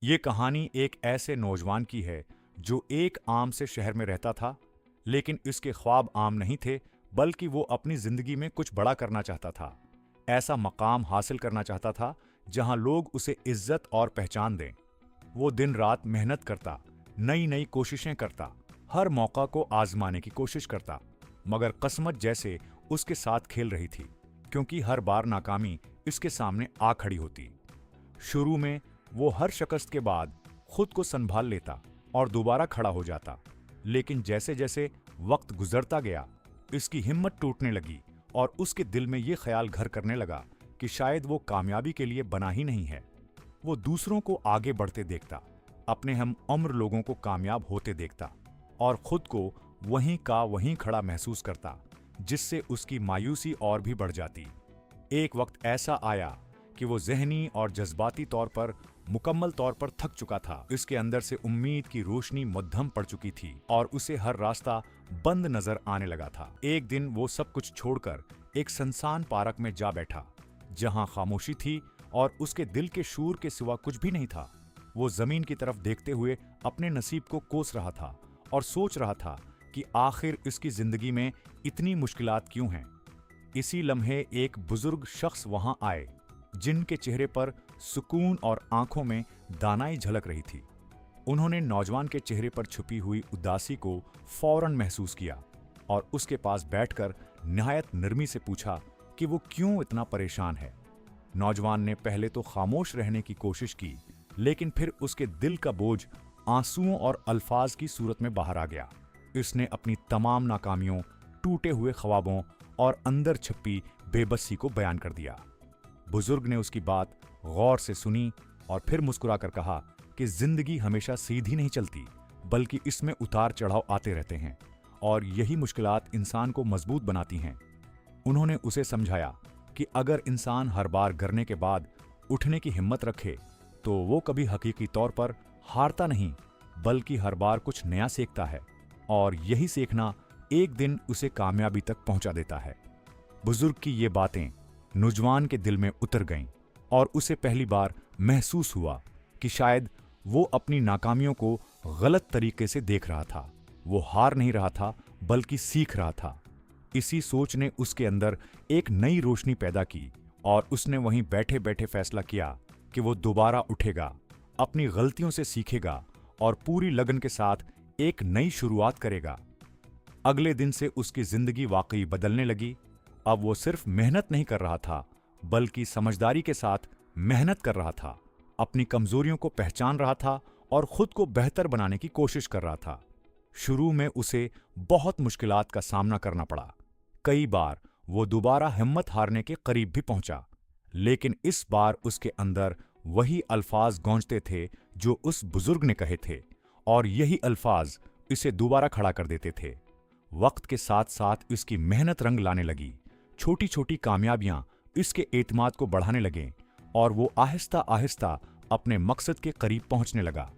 ये कहानी एक ऐसे नौजवान की है जो एक आम से शहर में रहता था, लेकिन इसके ख्वाब आम नहीं थे, बल्कि वो अपनी जिंदगी में कुछ बड़ा करना चाहता था। ऐसा मकाम हासिल करना चाहता था जहां लोग उसे इज्जत और पहचान दें। वो दिन रात मेहनत करता, नई नई कोशिशें करता, हर मौका को आजमाने की कोशिश करता, मगर किस्मत जैसे उसके साथ खेल रही थी, क्योंकि हर बार नाकामी इसके सामने आ खड़ी होती। शुरू में वो हर शिकस्त के बाद खुद को संभाल लेता और दोबारा खड़ा हो जाता, लेकिन जैसे जैसे वक्त गुजरता गया, इसकी हिम्मत टूटने लगी और उसके दिल में ये ख्याल घर करने लगा कि शायद वो कामयाबी के लिए बना ही नहीं है। वो दूसरों को आगे बढ़ते देखता, अपने हम उम्र लोगों को कामयाब होते देखता और खुद को वहीं का वहीं खड़ा महसूस करता, जिससे उसकी मायूसी और भी बढ़ जाती। एक वक्त ऐसा आया कि वो ज़हनी और जज्बाती तौर पर मुकम्मल तौर पर थक चुका था। इसके अंदर से उम्मीद की रोशनी मद्धम पड़ चुकी थी और उसे हर रास्ता बंद नजर आने लगा था। एक दिन वो सब कुछ छोड़कर एक सुनसान पार्क में जा बैठा, जहां खामोशी थी और उसके दिल के शूर के सिवा कुछ भी नहीं था। वो जमीन की तरफ देखते हुए अपने नसीब को कोस रहा था और सोच रहा था कि आखिर इसकी जिंदगी में इतनी मुश्किलात क्यों हैं। इसी लम्हे एक बुजुर्ग शख्स वहां आए, जिनके चेहरे पर सुकून और आंखों में दानाई झलक रही थी। उन्होंने नौजवान के चेहरे पर छुपी हुई उदासी को फौरन महसूस किया और उसके पास बैठकर निहायत नरमी से पूछा कि वो क्यों इतना परेशान है। नौजवान ने पहले तो खामोश रहने की कोशिश की, लेकिन फिर उसके दिल का बोझ आंसुओं और अल्फाज की सूरत में बाहर आ गया। इसने अपनी तमाम नाकामियों, टूटे हुए ख्वाबों और अंदर छिपी बेबसी को बयान कर दिया। बुजुर्ग ने उसकी बात गौर से सुनी और फिर मुस्कुराकर कहा कि जिंदगी हमेशा सीधी नहीं चलती, बल्कि इसमें उतार चढ़ाव आते रहते हैं और यही मुश्किलात इंसान को मजबूत बनाती हैं। उन्होंने उसे समझाया कि अगर इंसान हर बार गिरने के बाद उठने की हिम्मत रखे, तो वो कभी हकीकी तौर पर हारता नहीं, बल्कि हर बार कुछ नया सीखता है और यही सीखना एक दिन उसे कामयाबी तक पहुंचा देता है। बुजुर्ग की ये बातें नौजवान के दिल में उतर गईं और उसे पहली बार महसूस हुआ कि शायद वो अपनी नाकामियों को गलत तरीके से देख रहा था। वो हार नहीं रहा था, बल्कि सीख रहा था। इसी सोच ने उसके अंदर एक नई रोशनी पैदा की और उसने वहीं बैठे बैठे फैसला किया कि वो दोबारा उठेगा, अपनी गलतियों से सीखेगा और पूरी लगन के साथ एक नई शुरुआत करेगा। अगले दिन से उसकी जिंदगी वाकई बदलने लगी। अब वो सिर्फ मेहनत नहीं कर रहा था, बल्कि समझदारी के साथ मेहनत कर रहा था, अपनी कमजोरियों को पहचान रहा था और खुद को बेहतर बनाने की कोशिश कर रहा था। शुरू में उसे बहुत मुश्किलात का सामना करना पड़ा। कई बार वो दोबारा हिम्मत हारने के करीब भी पहुंचा, लेकिन इस बार उसके अंदर वही अल्फाज गूंजते थे जो उस बुजुर्ग ने कहे थे, और यही अल्फाज इसे दोबारा खड़ा कर देते थे। वक्त के साथ साथ इसकी मेहनत रंग लाने लगी। छोटी छोटी कामयाबियां इसके एतमाद को बढ़ाने लगें और वो आहिस्ता आहिस्ता अपने मकसद के करीब पहुंचने लगा।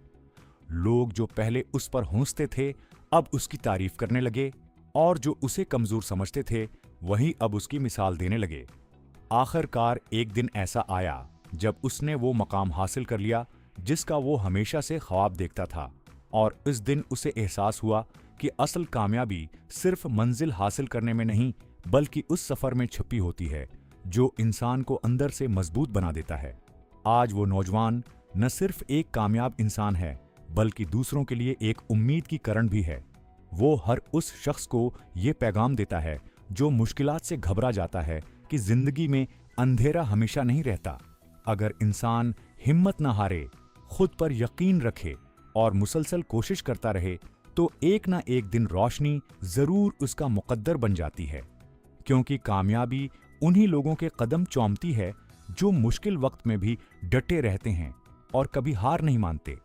लोग जो पहले उस पर हंसते थे, अब उसकी तारीफ करने लगे और जो उसे कमजोर समझते थे, वही अब उसकी मिसाल देने लगे। आखिरकार एक दिन ऐसा आया जब उसने वो मकाम हासिल कर लिया जिसका वो हमेशा से ख्वाब देखता था, और इस दिन उसे एहसास हुआ कि असल कामयाबी सिर्फ मंजिल हासिल करने में नहीं, बल्कि उस सफर में छुपी होती है जो इंसान को अंदर से मजबूत बना देता है। आज वो नौजवान न सिर्फ एक कामयाब इंसान है, बल्कि दूसरों के लिए एक उम्मीद की किरण भी है। वो हर उस शख्स को ये पैगाम देता है जो मुश्किलात से घबरा जाता है कि जिंदगी में अंधेरा हमेशा नहीं रहता। अगर इंसान हिम्मत न हारे, खुद पर यकीन रखे और मुसलसल कोशिश करता रहे, तो एक ना एक दिन रोशनी जरूर उसका मुकद्दर बन जाती है। क्योंकि कामयाबी उन्हीं लोगों के कदम चूमती है जो मुश्किल वक्त में भी डटे रहते हैं और कभी हार नहीं मानते।